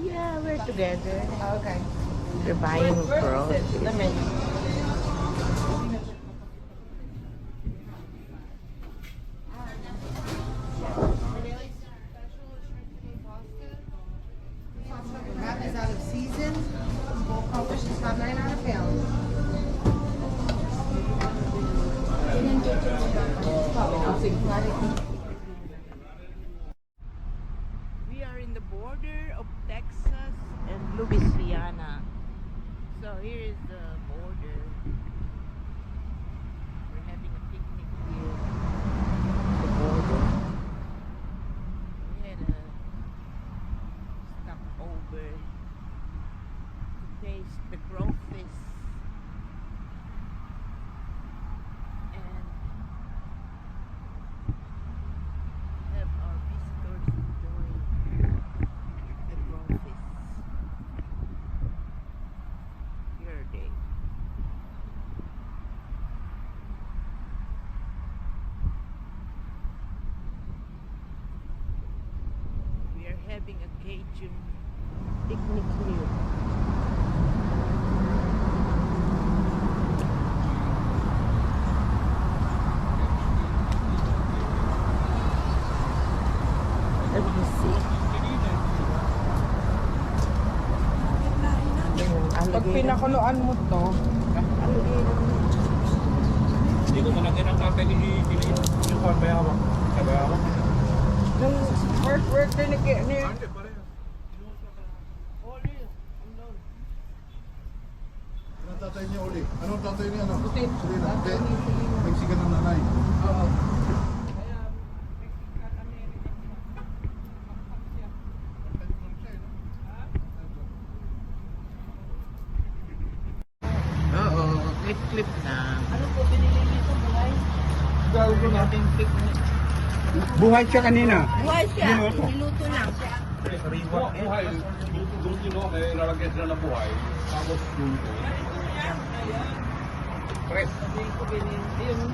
Yeah, we're together. Okay. We're buying groceries. That is out of season. Goldfish is not 9 on a pound. We are in the border of Texas and Louisiana. So here is the border. We're having a picnic here. The border. We had a stopover to taste the crawfish and have our visitors enjoy the crawfish. Your day. We are having a Cajun picnic here. Let me see. Pag pinakuluan mo to, Hindi ko malaki ng tatay ni Billy. Yung kwan bayawak. Kabayawak. nung work din ni Hindi, pareho. Anong tatay niya uli? Anong tatay niya? Ano? Putin. Selena. Hindi. Mexican ng nanay. Oo. Oo, clip-clip na. Ano po binili nito, buhay? Gawin ko natin. Buhay siya kanina. Buhay siya. Niluto lang. Buhay. Doon yun, no? May lalagyan sila ng buhay. Tapos luto. Press. Sabihin ko binili. Yun.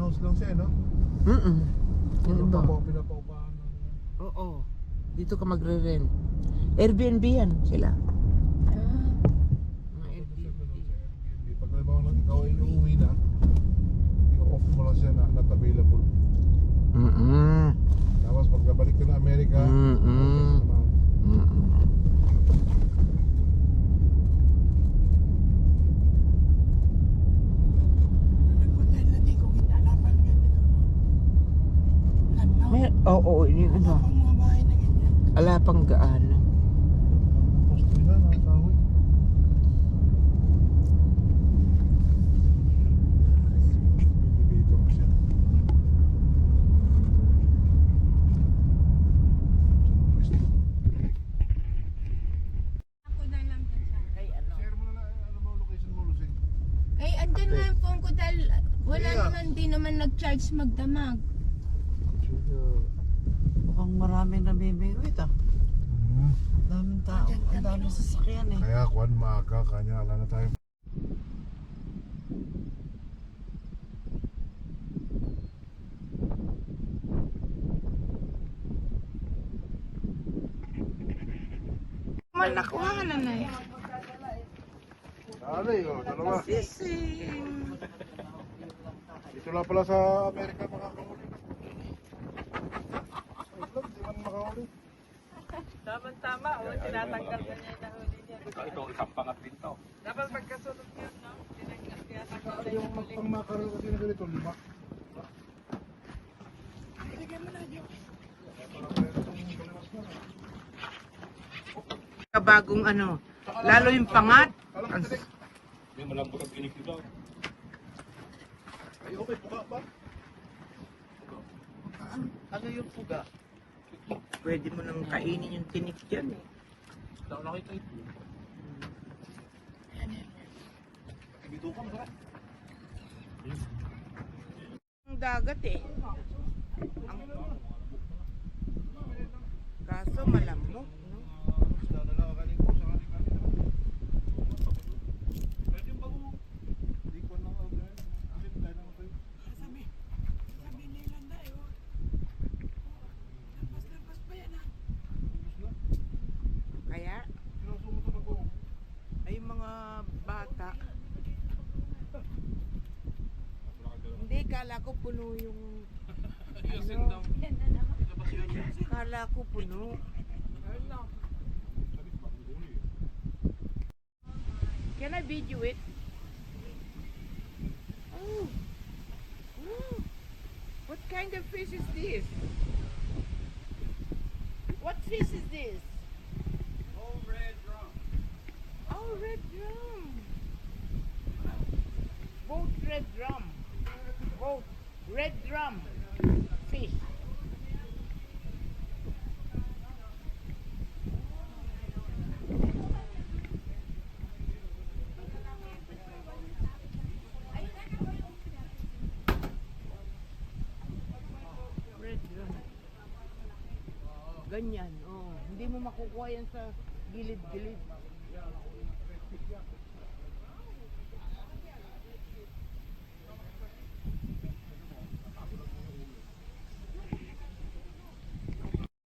house lang siya, no? Yung iba. Pinapaupahan. Oo. Dito ka magre-rent. Airbnb yan sila. Mga Airbnb. Pag halimbawa lang ikaw ay uuwi na, i-off mo lang siya na not available. Tapos pag nabalik ka na Amerika, okay naman. Oo, yun ano. Ala pang gaano. Posto na, nakakahoy. Elevator siya. Ako na lang dyan sa... Kay ano? Share mo na lang, ano ba ang location mo, Lusing? Eh, andyan nga yung phone ko dahil wala Kaya. naman, di naman nag-charge magdamag. Mukhang maraming namimingwit ah. Daming tao. Ang daming sasakyan eh. Kaya kuwan, maaga, kanya, wala na tayo. Malakuha ka na na eh. Dali, dalawa. Sising. Dito lang pala sa Amerika makakahuli. Di man makahuli. Tama-tama. O, tinatanggal na niya yung nahuli niya. Ito, isang pangat din to. Dapat magkasunod yun, no? Tinatanggal na Yung pang makarel kasi na ganito, 5. Bagong ano, lalo yung pangat. Yung malambot ang tinik nito. Ay, okay, buka ba? Ano yung puga? Pwede mo nang kainin yung tinik dyan eh. Ito nakita ito. Dito ka ba? Ang dagat eh. Ang... Kaso malamok, no? Kaya, ay mga bata. Hindi, kala ko puno yung... Ano, kala ko puno. Can I video it? Oh. Oh. What kind of fish is this? What fish is this? Oh, red drum. Boat red drum. Boat red drum fish. Red drum. Ganyan, oh. Hindi mo makukuha yan sa gilid-gilid.